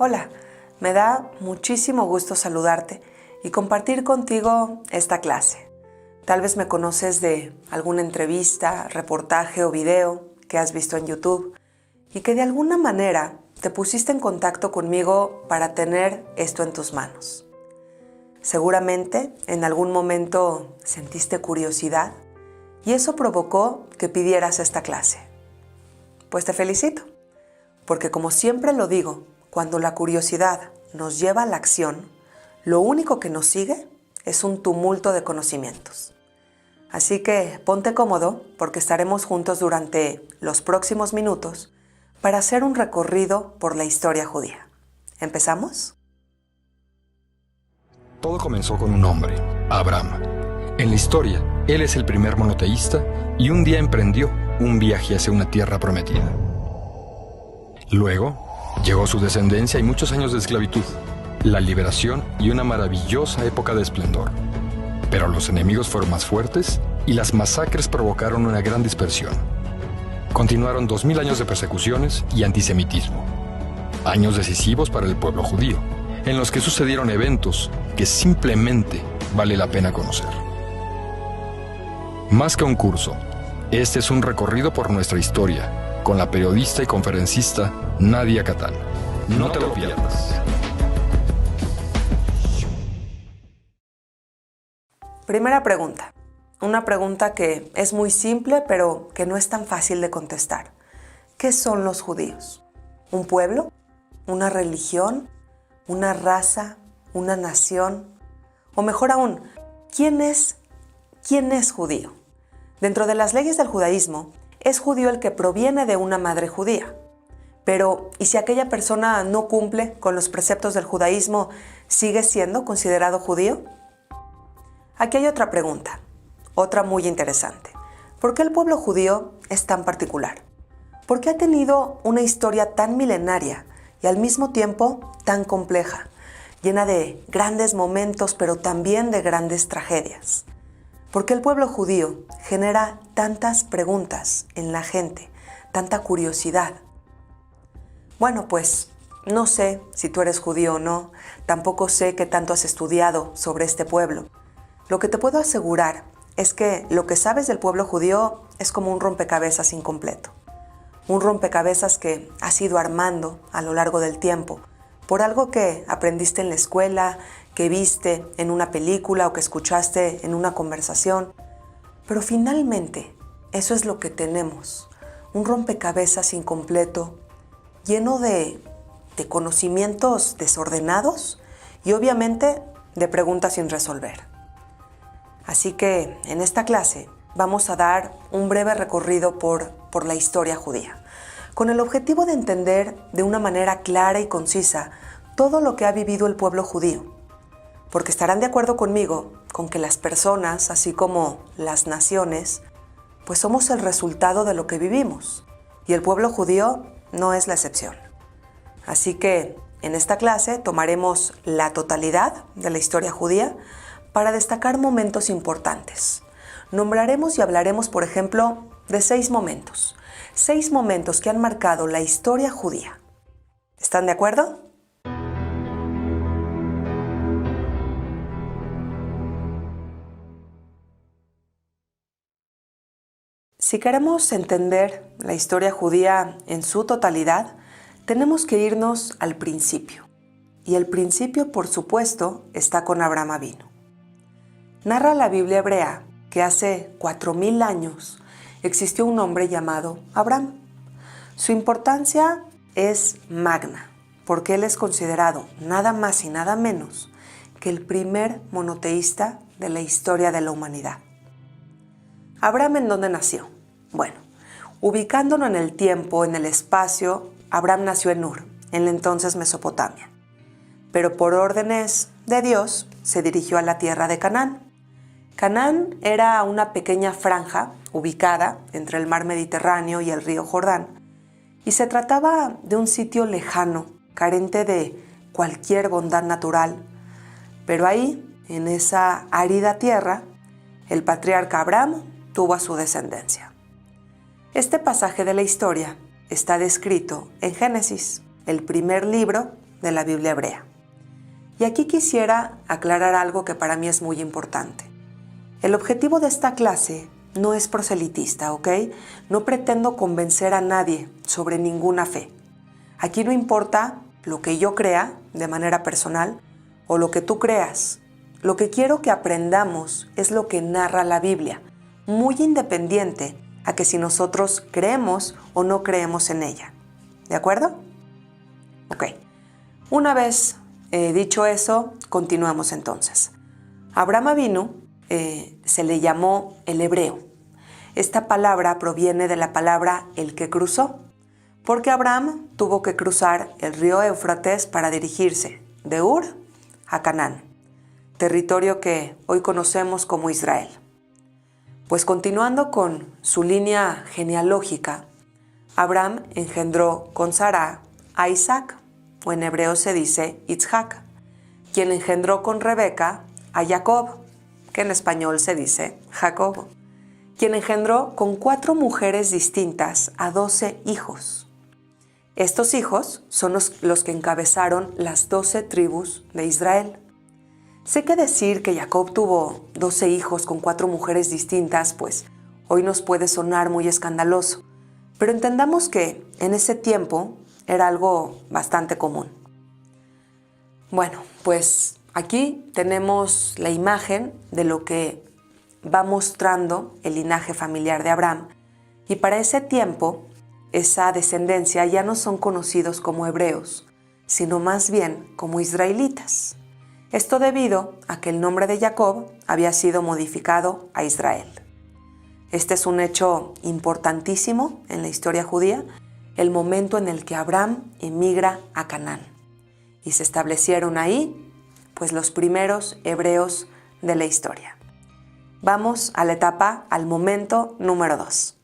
Hola, me da muchísimo gusto saludarte y compartir contigo esta clase. Tal vez me conoces de alguna entrevista, reportaje o video que has visto en YouTube y que de alguna manera te pusiste en contacto conmigo para tener esto en tus manos. Seguramente en algún momento sentiste curiosidad y eso provocó que pidieras esta clase. Pues te felicito, porque como siempre lo digo, cuando la curiosidad nos lleva a la acción, lo único que nos sigue es un tumulto de conocimientos. Así que ponte cómodo porque estaremos juntos durante los próximos minutos para hacer un recorrido por la historia judía. ¿Empezamos? Todo comenzó con un hombre, Abraham. En la historia, él es el primer monoteísta y un día emprendió un viaje hacia una tierra prometida. Luego, llegó su descendencia y muchos años de esclavitud, la liberación y una maravillosa época de esplendor. Pero los enemigos fueron más fuertes y las masacres provocaron una gran dispersión. Continuaron 2000 años de persecuciones y antisemitismo. Años decisivos para el pueblo judío, en los que sucedieron eventos que simplemente vale la pena conocer. Más que un curso, este es un recorrido por nuestra historia, con la periodista y conferencista Nadia Kattan. No te lo pierdas. Primera pregunta. Una pregunta que es muy simple, pero que no es tan fácil de contestar. ¿Qué son los judíos? ¿Un pueblo? ¿Una religión? ¿Una raza? ¿Una nación? O mejor aún, ¿quién es judío? Dentro de las leyes del judaísmo, es judío el que proviene de una madre judía. Pero, ¿y si aquella persona no cumple con los preceptos del judaísmo, sigue siendo considerado judío? Aquí hay otra pregunta, otra muy interesante. ¿Por qué el pueblo judío es tan particular? ¿Por qué ha tenido una historia tan milenaria y al mismo tiempo tan compleja, llena de grandes momentos, pero también de grandes tragedias? ¿Por qué el pueblo judío genera tantas preguntas en la gente, tanta curiosidad? Bueno, pues no sé si tú eres judío o no, tampoco sé qué tanto has estudiado sobre este pueblo. Lo que te puedo asegurar es que lo que sabes del pueblo judío es como un rompecabezas incompleto. Un rompecabezas que has ido armando a lo largo del tiempo por algo que aprendiste en la escuela, que viste en una película o que escuchaste en una conversación. Pero finalmente, eso es lo que tenemos, un rompecabezas incompleto, lleno de conocimientos desordenados y obviamente de preguntas sin resolver. Así que en esta clase vamos a dar un breve recorrido por la historia judía, con el objetivo de entender de una manera clara y concisa todo lo que ha vivido el pueblo judío, porque estarán de acuerdo conmigo con que las personas, así como las naciones, pues somos el resultado de lo que vivimos, y el pueblo judío no es la excepción. Así que en esta clase tomaremos la totalidad de la historia judía para destacar momentos importantes. Nombraremos y hablaremos, por ejemplo, de 6 momentos que han marcado la historia judía. ¿Están de acuerdo? Si queremos entender la historia judía en su totalidad, tenemos que irnos al principio. Y el principio, por supuesto, está con Abraham Avinu. Narra la Biblia hebrea que hace 4000 años existió un hombre llamado Abraham. Su importancia es magna, porque él es considerado nada más y nada menos que el primer monoteísta de la historia de la humanidad. ¿Abraham en dónde nació? Bueno, ubicándonos en el tiempo, en el espacio, Abraham nació en Ur, en la entonces Mesopotamia. Pero por órdenes de Dios se dirigió a la tierra de Canaán. Canaán era una pequeña franja ubicada entre el mar Mediterráneo y el río Jordán, y se trataba de un sitio lejano, carente de cualquier bondad natural. Pero ahí, en esa árida tierra, el patriarca Abraham tuvo a su descendencia. Este pasaje de la historia está descrito en Génesis, el primer libro de la Biblia hebrea. Y aquí quisiera aclarar algo que para mí es muy importante. El objetivo de esta clase no es proselitista, ¿ok? No pretendo convencer a nadie sobre ninguna fe. Aquí no importa lo que yo crea de manera personal o lo que tú creas. Lo que quiero que aprendamos es lo que narra la Biblia, muy independiente a que si nosotros creemos o no creemos en ella. ¿De acuerdo? Ok. Una vez dicho eso, continuamos entonces. Abraham Avinu se le llamó el hebreo. Esta palabra proviene de la palabra el que cruzó, porque Abraham tuvo que cruzar el río Éufrates para dirigirse de Ur a Canaán, territorio que hoy conocemos como Israel. Pues continuando con su línea genealógica, Abraham engendró con Sara a Isaac, o en hebreo se dice Itzhak, quien engendró con Rebeca a Jacob, que en español se dice Jacobo, quien engendró con 4 mujeres distintas a 12 hijos. Estos hijos son los que encabezaron las 12 tribus de Israel. Sé que decir que Jacob tuvo 12 hijos con 4 mujeres distintas, pues hoy nos puede sonar muy escandaloso, pero entendamos que en ese tiempo era algo bastante común. Bueno, pues aquí tenemos la imagen de lo que va mostrando el linaje familiar de Abraham, y para ese tiempo esa descendencia ya no son conocidos como hebreos, sino más bien como israelitas. Esto debido a que el nombre de Jacob había sido modificado a Israel. Este es un hecho importantísimo en la historia judía, el momento en el que Abraham emigra a Canaán y se establecieron ahí, pues, los primeros hebreos de la historia. Vamos a la etapa, al momento número 2.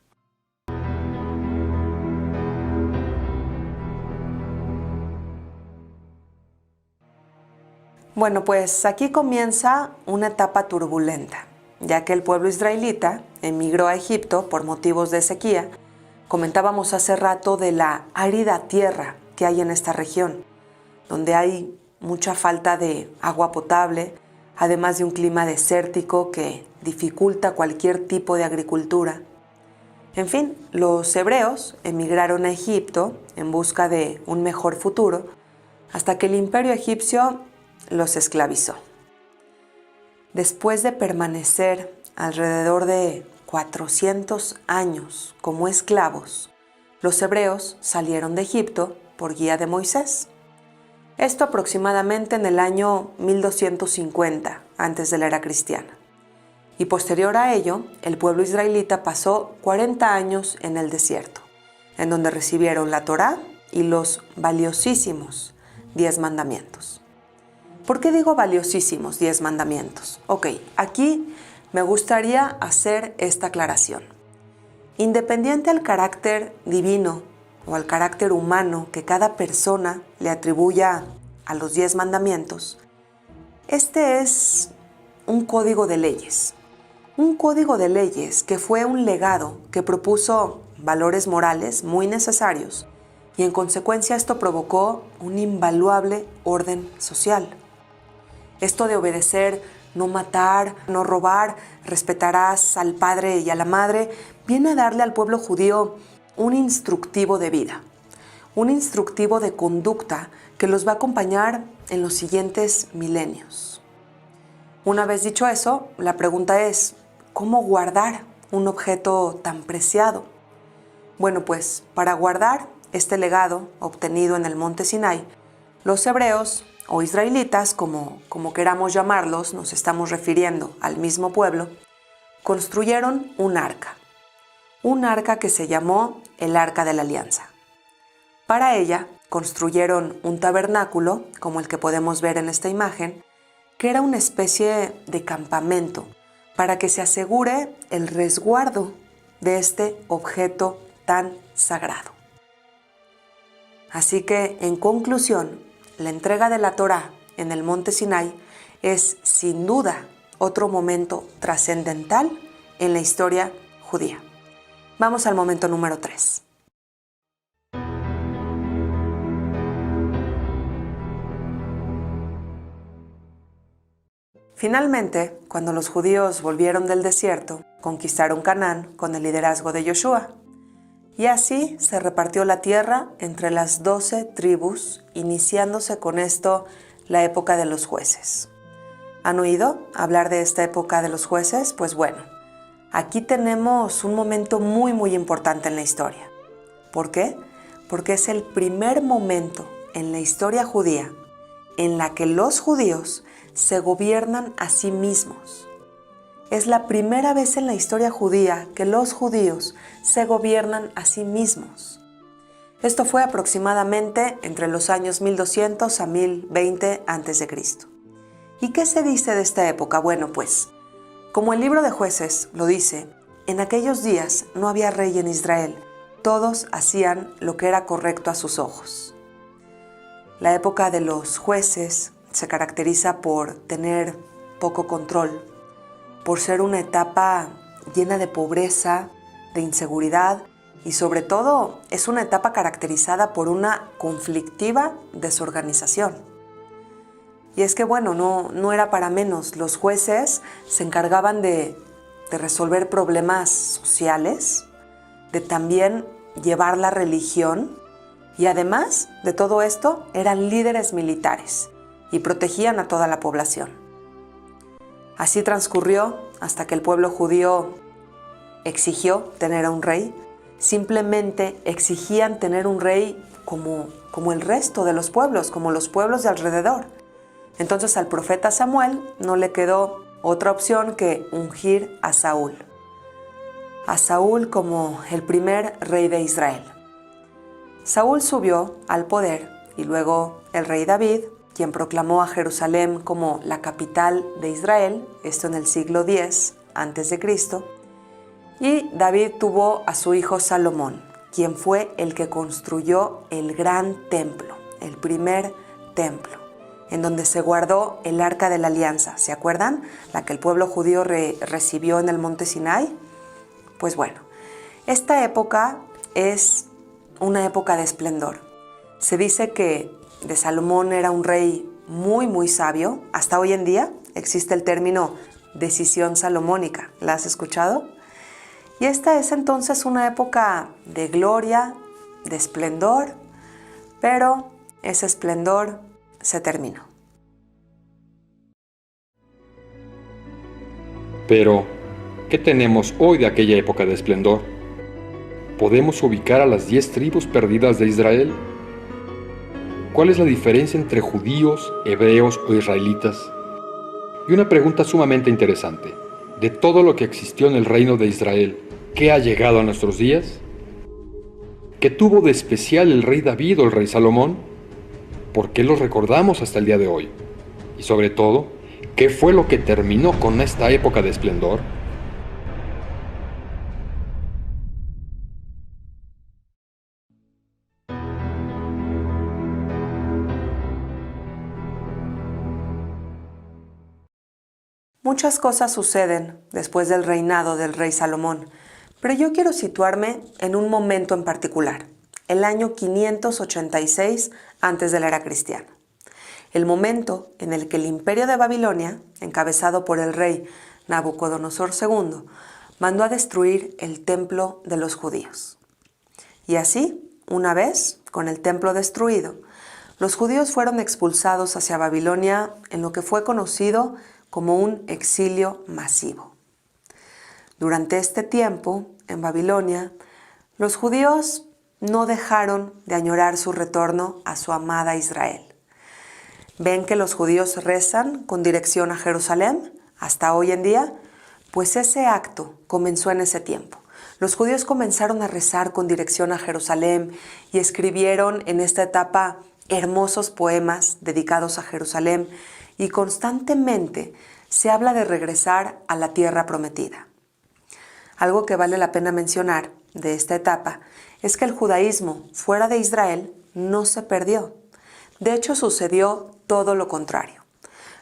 Bueno, pues aquí comienza una etapa turbulenta, ya que el pueblo israelita emigró a Egipto por motivos de sequía. Comentábamos hace rato de la árida tierra que hay en esta región, donde hay mucha falta de agua potable, además de un clima desértico que dificulta cualquier tipo de agricultura. En fin, los hebreos emigraron a Egipto en busca de un mejor futuro, hasta que el imperio egipcio los esclavizó. Después de permanecer alrededor de 400 años como esclavos, los hebreos salieron de Egipto por guía de Moisés. Esto aproximadamente en el año 1250 antes de la era cristiana. Y posterior a ello, el pueblo israelita pasó 40 años en el desierto, en donde recibieron la Torá y los valiosísimos 10 mandamientos. ¿Por qué digo valiosísimos 10 mandamientos? Ok, aquí me gustaría hacer esta aclaración. Independiente al carácter divino o al carácter humano que cada persona le atribuya a los 10 mandamientos, este es un código de leyes. Un código de leyes que fue un legado que propuso valores morales muy necesarios y en consecuencia esto provocó un invaluable orden social. Esto de obedecer, no matar, no robar, respetarás al padre y a la madre, viene a darle al pueblo judío un instructivo de vida, un instructivo de conducta que los va a acompañar en los siguientes milenios. Una vez dicho eso, la pregunta es, ¿cómo guardar un objeto tan preciado? Bueno, pues para guardar este legado obtenido en el monte Sinai, los hebreos o israelitas, como queramos llamarlos, nos estamos refiriendo al mismo pueblo, construyeron un arca que se llamó el Arca de la Alianza. Para ella construyeron un tabernáculo, como el que podemos ver en esta imagen, que era una especie de campamento para que se asegure el resguardo de este objeto tan sagrado. Así que, en conclusión, la entrega de la Torá en el monte Sinai es sin duda otro momento trascendental en la historia judía. Vamos al momento número 3. Finalmente, cuando los judíos volvieron del desierto, conquistaron Canaán con el liderazgo de Josué. Y así se repartió la tierra entre las 12 tribus, iniciándose con esto la época de los jueces. ¿Han oído hablar de esta época de los jueces? Pues bueno, aquí tenemos un momento muy importante en la historia. ¿Por qué? Porque es el primer momento en la historia judía en la que los judíos se gobiernan a sí mismos. Es la primera vez en la historia judía que los judíos se gobiernan a sí mismos. Esto fue aproximadamente entre los años 1200 a 1020 a.C. ¿Y qué se dice de esta época? Bueno, pues, como el libro de Jueces lo dice, en aquellos días no había rey en Israel, todos hacían lo que era correcto a sus ojos. La época de los jueces se caracteriza por tener poco control, por ser una etapa llena de pobreza, de inseguridad y sobre todo es una etapa caracterizada por una conflictiva desorganización. Y es que bueno, no era para menos, los jueces se encargaban de resolver problemas sociales, de también llevar la religión y además de todo esto eran líderes militares y protegían a toda la población. Así transcurrió hasta que el pueblo judío exigió tener a un rey. Simplemente exigían tener un rey como el resto de los pueblos, como los pueblos de alrededor. Entonces al profeta Samuel no le quedó otra opción que ungir a Saúl como el primer rey de Israel. Saúl subió al poder y luego el rey David, quien proclamó a Jerusalén como la capital de Israel, esto en el siglo X a.C., y David tuvo a su hijo Salomón, quien fue el que construyó el gran templo, el primer templo, en donde se guardó el Arca de la Alianza. ¿Se acuerdan? La que el pueblo judío recibió en el monte Sinai. Pues bueno, esta época es una época de esplendor. Se dice que de Salomón era un rey muy sabio. Hasta hoy en día existe el término decisión salomónica. ¿La has escuchado? Y esta es entonces una época de gloria, de esplendor, pero ese esplendor se terminó. Pero, ¿qué tenemos hoy de aquella época de esplendor? ¿Podemos ubicar a las 10 tribus perdidas de Israel? ¿Cuál es la diferencia entre judíos, hebreos o israelitas? Y una pregunta sumamente interesante. De todo lo que existió en el reino de Israel, ¿qué ha llegado a nuestros días? ¿Qué tuvo de especial el rey David o el rey Salomón? ¿Por qué los recordamos hasta el día de hoy? Y sobre todo, ¿qué fue lo que terminó con esta época de esplendor? Muchas cosas suceden después del reinado del rey Salomón, pero yo quiero situarme en un momento en particular, el año 586 antes de la era cristiana. El momento en el que el imperio de Babilonia, encabezado por el rey Nabucodonosor II, mandó a destruir el templo de los judíos. Y así, una vez, con el templo destruido, los judíos fueron expulsados hacia Babilonia en lo que fue conocido como un exilio masivo. Durante este tiempo, en Babilonia, los judíos no dejaron de añorar su retorno a su amada Israel. ¿Ven que los judíos rezan con dirección a Jerusalén hasta hoy en día? Pues ese acto comenzó en ese tiempo. Los judíos comenzaron a rezar con dirección a Jerusalén y escribieron en esta etapa hermosos poemas dedicados a Jerusalén y constantemente se habla de regresar a la tierra prometida. Algo que vale la pena mencionar de esta etapa es que el judaísmo fuera de Israel no se perdió. De hecho, sucedió todo lo contrario.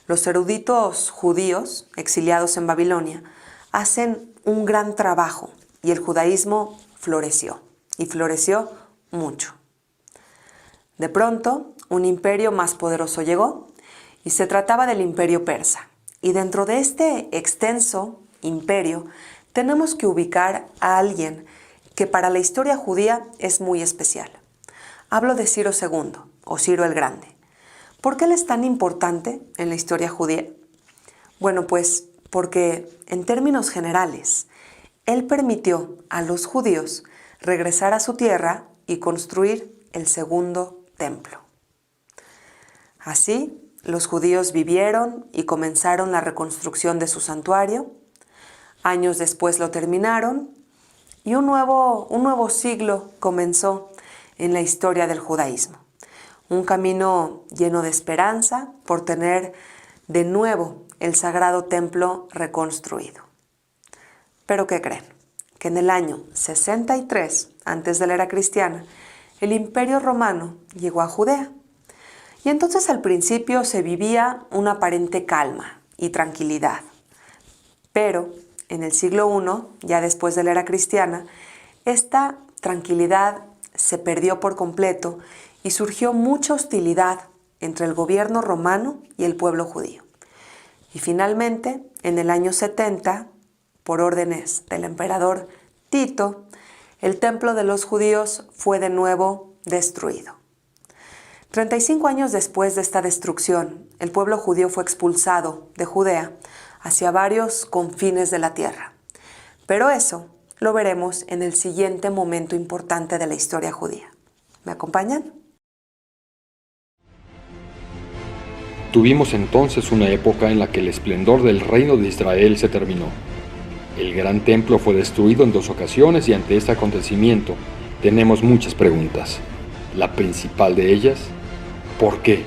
Los eruditos judíos exiliados en Babilonia hacen un gran trabajo y el judaísmo floreció, y floreció mucho. De pronto, un imperio más poderoso llegó y se trataba del imperio persa. Y dentro de este extenso imperio tenemos que ubicar a alguien que para la historia judía es muy especial. Hablo de Ciro II, o Ciro el Grande. ¿Por qué él es tan importante en la historia judía? Bueno, pues porque en términos generales, él permitió a los judíos regresar a su tierra y construir el segundo templo. Así, los judíos vivieron y comenzaron la reconstrucción de su santuario. Años después lo terminaron y un nuevo siglo comenzó en la historia del judaísmo. Un camino lleno de esperanza por tener de nuevo el sagrado templo reconstruido. ¿Pero qué creen? Que en el año 63, antes de la era cristiana, el Imperio Romano llegó a Judea. Y entonces al principio se vivía una aparente calma y tranquilidad. Pero en el siglo I, ya después de la era cristiana, esta tranquilidad se perdió por completo y surgió mucha hostilidad entre el gobierno romano y el pueblo judío. Y finalmente, en el año 70, por órdenes del emperador Tito, el templo de los judíos fue de nuevo destruido. 35 años después de esta destrucción, el pueblo judío fue expulsado de Judea hacia varios confines de la tierra. Pero eso lo veremos en el siguiente momento importante de la historia judía. ¿Me acompañan? Tuvimos entonces una época en la que el esplendor del reino de Israel se terminó. El gran templo fue destruido en 2 ocasiones y ante este acontecimiento tenemos muchas preguntas. La principal de ellas, ¿por qué?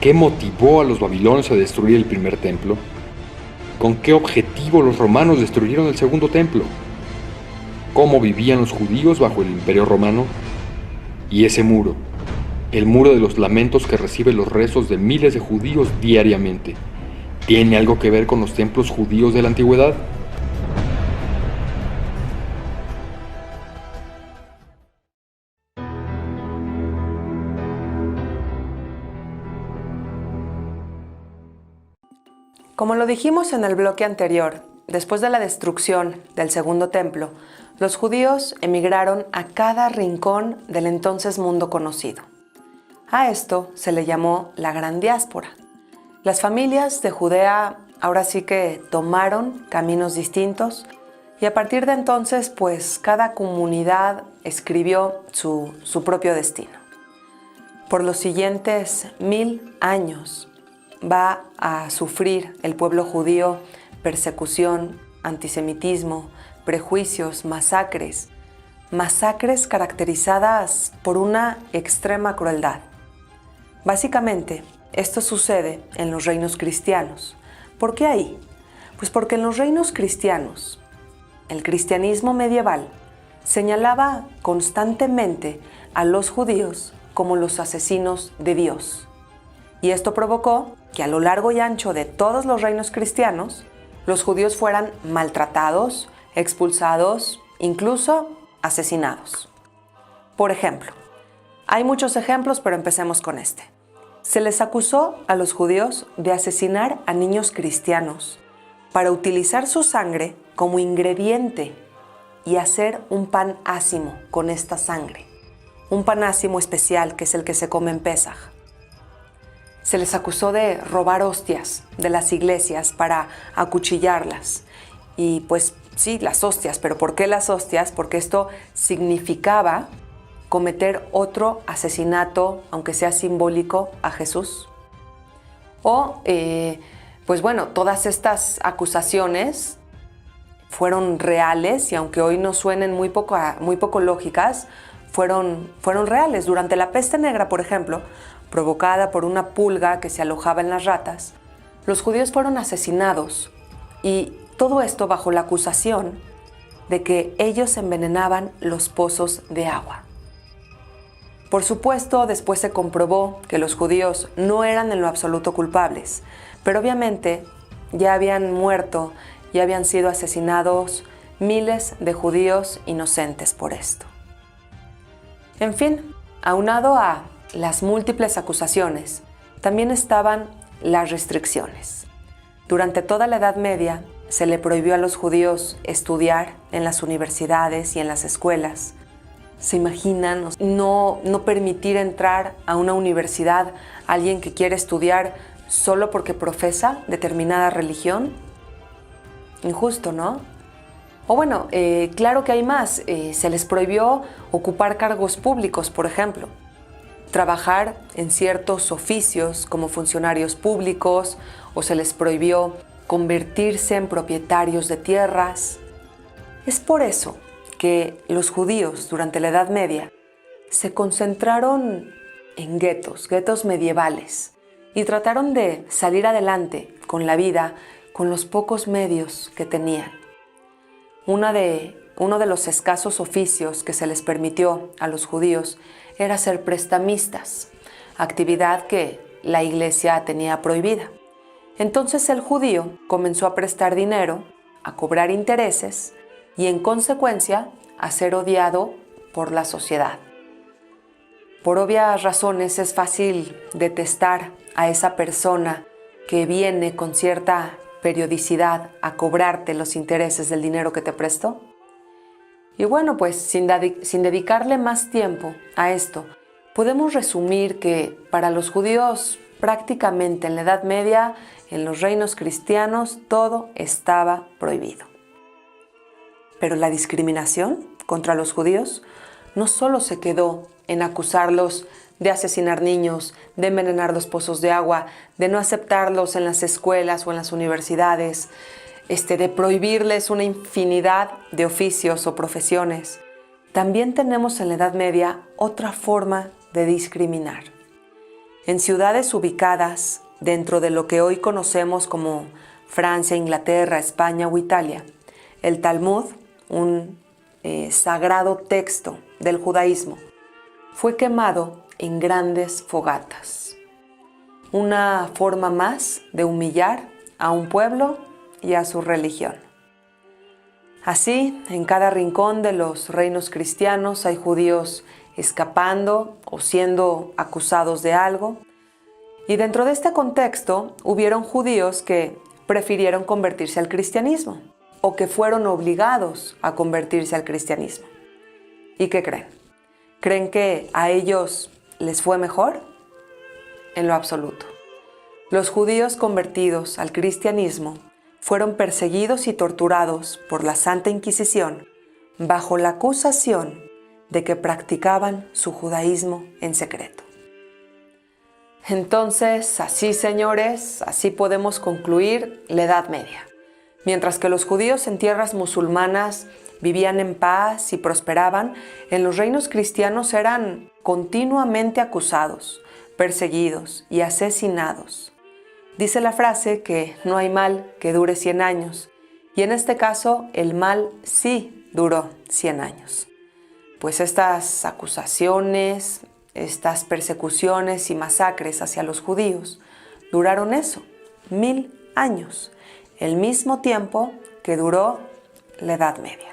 ¿Qué motivó a los babilonios a destruir el primer templo? ¿Con qué objetivo los romanos destruyeron el segundo templo? ¿Cómo vivían los judíos bajo el Imperio Romano? Y ese muro, el muro de los lamentos que recibe los rezos de miles de judíos diariamente, ¿tiene algo que ver con los templos judíos de la antigüedad? Como lo dijimos en el bloque anterior, después de la destrucción del segundo templo, los judíos emigraron a cada rincón del entonces mundo conocido. A esto se le llamó la Gran Diáspora. Las familias de Judea ahora sí que tomaron caminos distintos y a partir de entonces, pues cada comunidad escribió su propio destino. Por los siguientes 1000 años, va a sufrir el pueblo judío persecución, antisemitismo, prejuicios, masacres caracterizadas por una extrema crueldad. Básicamente, esto sucede en los reinos cristianos. ¿Por qué ahí? Pues porque en los reinos cristianos, el cristianismo medieval señalaba constantemente a los judíos como los asesinos de Dios. Y esto provocó que a lo largo y ancho de todos los reinos cristianos, los judíos fueran maltratados, expulsados, incluso asesinados. Por ejemplo, hay muchos ejemplos, pero empecemos con este. Se les acusó a los judíos de asesinar a niños cristianos para utilizar su sangre como ingrediente y hacer un pan ácimo con esta sangre. Un pan ácimo especial que es el que se come en Pesaj. Se les acusó de robar hostias de las iglesias para acuchillarlas. Y pues sí, las hostias, pero ¿por qué las hostias? Porque esto significaba cometer otro asesinato, aunque sea simbólico, a Jesús. O, pues bueno, todas estas acusaciones fueron reales y aunque hoy nos suenen muy poco lógicas, fueron reales. Durante la peste negra, por ejemplo, provocada por una pulga que se alojaba en las ratas, los judíos fueron asesinados y todo esto bajo la acusación de que ellos envenenaban los pozos de agua. Por supuesto, después se comprobó que los judíos no eran en lo absoluto culpables, pero obviamente ya habían muerto y habían sido asesinados miles de judíos inocentes por esto. En fin, aunado a las múltiples acusaciones, también estaban las restricciones. Durante toda la Edad Media se le prohibió a los judíos estudiar en las universidades y en las escuelas. ¿Se imaginan no permitir entrar a una universidad a alguien que quiere estudiar solo porque profesa determinada religión? Injusto, ¿no? O bueno, claro que hay más. Se les prohibió ocupar cargos públicos, por ejemplo. Trabajar en ciertos oficios como funcionarios públicos, o se les prohibió convertirse en propietarios de tierras. Es por eso que los judíos durante la Edad Media se concentraron en guetos medievales, y trataron de salir adelante con la vida con los pocos medios que tenían. Uno de los escasos oficios que se les permitió a los judíos era ser prestamistas, actividad que la Iglesia tenía prohibida. Entonces el judío comenzó a prestar dinero, a cobrar intereses y en consecuencia a ser odiado por la sociedad. Por obvias razones es fácil detestar a esa persona que viene con cierta periodicidad a cobrarte los intereses del dinero que te prestó. Y bueno, pues sin dedicarle más tiempo a esto, podemos resumir que para los judíos prácticamente en la Edad Media, en los reinos cristianos, todo estaba prohibido. Pero la discriminación contra los judíos no solo se quedó en acusarlos de asesinar niños, de envenenar los pozos de agua, de no aceptarlos en las escuelas o en las universidades, de prohibirles una infinidad de oficios o profesiones. También tenemos en la Edad Media otra forma de discriminar. En ciudades ubicadas dentro de lo que hoy conocemos como Francia, Inglaterra, España o Italia, el Talmud, un sagrado texto del judaísmo, fue quemado en grandes fogatas. Una forma más de humillar a un pueblo y a su religión. Así, en cada rincón de los reinos cristianos hay judíos escapando o siendo acusados de algo. Y dentro de este contexto, hubieron judíos que prefirieron convertirse al cristianismo o que fueron obligados a convertirse al cristianismo. ¿Y qué creen? ¿Creen que a ellos les fue mejor? En lo absoluto. Los judíos convertidos al cristianismo fueron perseguidos y torturados por la Santa Inquisición bajo la acusación de que practicaban su judaísmo en secreto. Entonces, así señores, así podemos concluir la Edad Media. Mientras que los judíos en tierras musulmanas vivían en paz y prosperaban, en los reinos cristianos eran continuamente acusados, perseguidos y asesinados. Dice la frase que no hay mal que dure 100 años, y en este caso el mal sí duró 100 años. Pues estas acusaciones, estas persecuciones y masacres hacia los judíos duraron eso, 1000 años, el mismo tiempo que duró la Edad Media.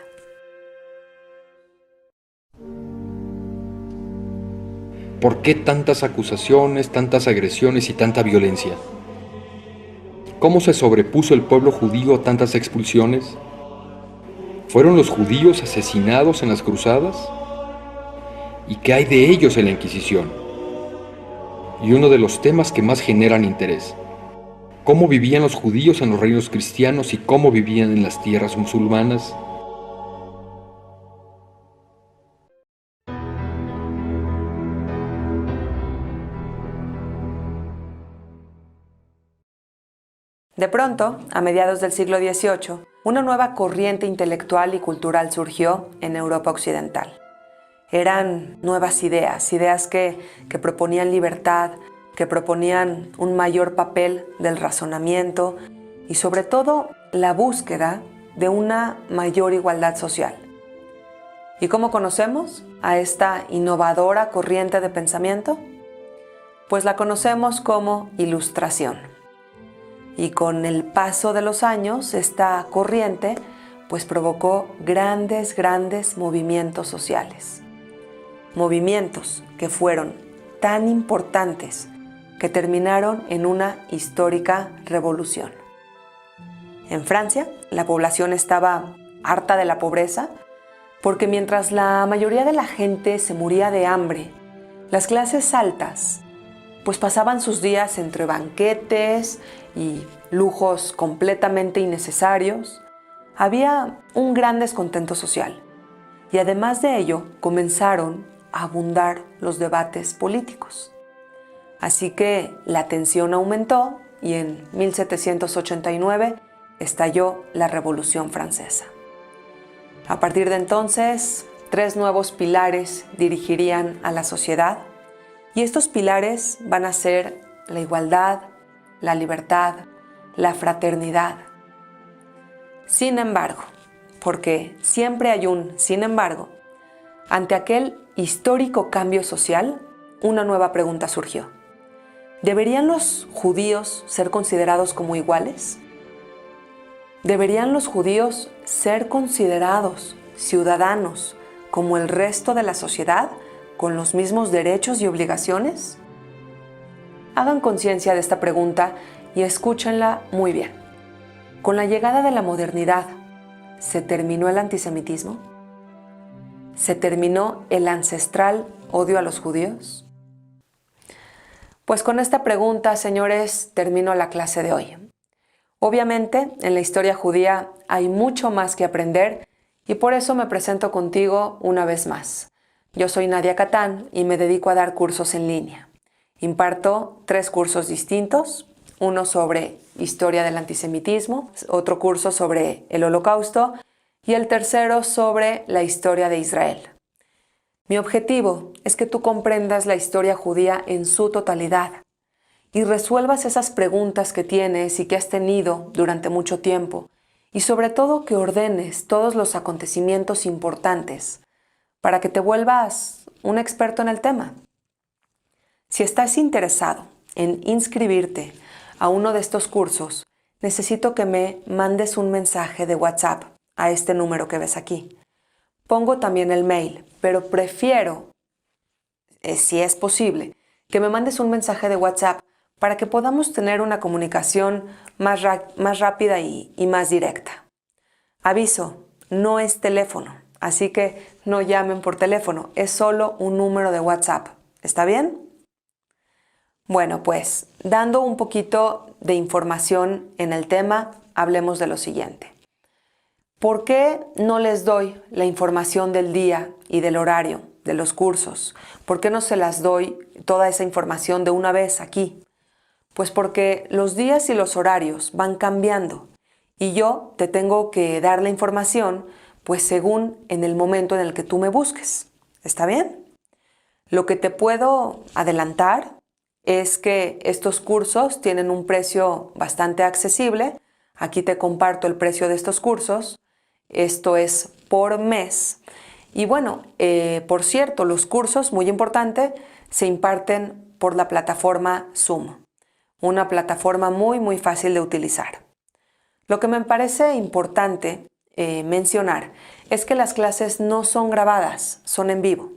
¿Por qué tantas acusaciones, tantas agresiones y tanta violencia? ¿Cómo se sobrepuso el pueblo judío a tantas expulsiones? ¿Fueron los judíos asesinados en las cruzadas? ¿Y qué hay de ellos en la Inquisición? Y uno de los temas que más generan interés: ¿cómo vivían los judíos en los reinos cristianos y cómo vivían en las tierras musulmanas? De pronto, a mediados del siglo XVIII, una nueva corriente intelectual y cultural surgió en Europa occidental. Eran nuevas ideas que proponían libertad, que proponían un mayor papel del razonamiento y sobre todo la búsqueda de una mayor igualdad social. ¿Y cómo conocemos a esta innovadora corriente de pensamiento? Pues la conocemos como Ilustración. Y con el paso de los años, esta corriente pues provocó grandes movimientos sociales. Movimientos que fueron tan importantes que terminaron en una histórica revolución. En Francia, la población estaba harta de la pobreza porque mientras la mayoría de la gente se moría de hambre, las clases altas pues pasaban sus días entre banquetes y lujos completamente innecesarios. Había un gran descontento social y además de ello comenzaron a abundar los debates políticos. Así que la tensión aumentó y en 1789 estalló la Revolución Francesa. A partir de entonces, 3 nuevos pilares dirigirían a la sociedad y estos pilares van a ser la igualdad, la libertad, la fraternidad. Sin embargo, porque siempre hay un sin embargo, ante aquel histórico cambio social, una nueva pregunta surgió. ¿Deberían los judíos ser considerados como iguales? ¿Deberían los judíos ser considerados ciudadanos como el resto de la sociedad, con los mismos derechos y obligaciones? Hagan conciencia de esta pregunta y escúchenla muy bien. Con la llegada de la modernidad, ¿se terminó el antisemitismo? ¿Se terminó el ancestral odio a los judíos? Pues con esta pregunta, señores, termino la clase de hoy. Obviamente, en la historia judía hay mucho más que aprender y por eso me presento contigo una vez más. Yo soy Nadia Catán y me dedico a dar cursos en línea. Imparto 3 cursos distintos, uno sobre historia del antisemitismo, otro curso sobre el Holocausto y el tercero sobre la historia de Israel. Mi objetivo es que tú comprendas la historia judía en su totalidad y resuelvas esas preguntas que tienes y que has tenido durante mucho tiempo, y sobre todo que ordenes todos los acontecimientos importantes para que te vuelvas un experto en el tema. Si estás interesado en inscribirte a uno de estos cursos, necesito que me mandes un mensaje de WhatsApp a este número que ves aquí. Pongo también el mail, pero prefiero, si es posible, que me mandes un mensaje de WhatsApp para que podamos tener una comunicación más rápida y más directa. Aviso, no es teléfono, así que no llamen por teléfono, es solo un número de WhatsApp. ¿Está bien? Bueno, pues, dando un poquito de información en el tema, hablemos de lo siguiente. ¿Por qué no les doy la información del día y del horario de los cursos? ¿Por qué no se las doy toda esa información de una vez aquí? Pues porque los días y los horarios van cambiando y yo te tengo que dar la información pues según en el momento en el que tú me busques. ¿Está bien? Lo que te puedo adelantar es que estos cursos tienen un precio bastante accesible. Aquí te comparto el precio de estos cursos. Esto es por mes. Y bueno, por cierto, los cursos, muy importante, se imparten por la plataforma Zoom. Una plataforma muy fácil de utilizar. Lo que me parece importante mencionar es que las clases no son grabadas, son en vivo,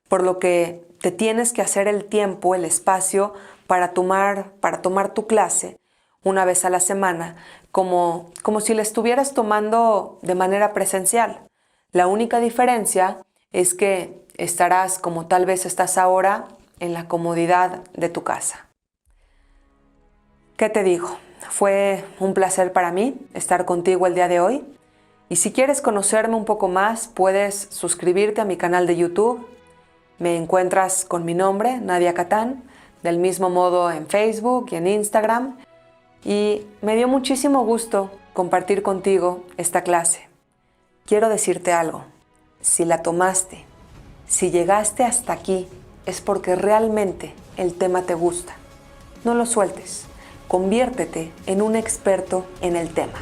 por lo que te tienes que hacer el tiempo, el espacio para tomar tu clase una vez a la semana, como si la estuvieras tomando de manera presencial. La única diferencia es que estarás como tal vez estás ahora en la comodidad de tu casa. ¿Qué te digo? Fue un placer para mí estar contigo el día de hoy. Y si quieres conocerme un poco más, puedes suscribirte a mi canal de YouTube. Me encuentras con mi nombre, Nadia Catán, del mismo modo en Facebook y en Instagram. Y me dio muchísimo gusto compartir contigo esta clase. Quiero decirte algo. Si la tomaste, si llegaste hasta aquí, es porque realmente el tema te gusta. No lo sueltes. Conviértete en un experto en el tema.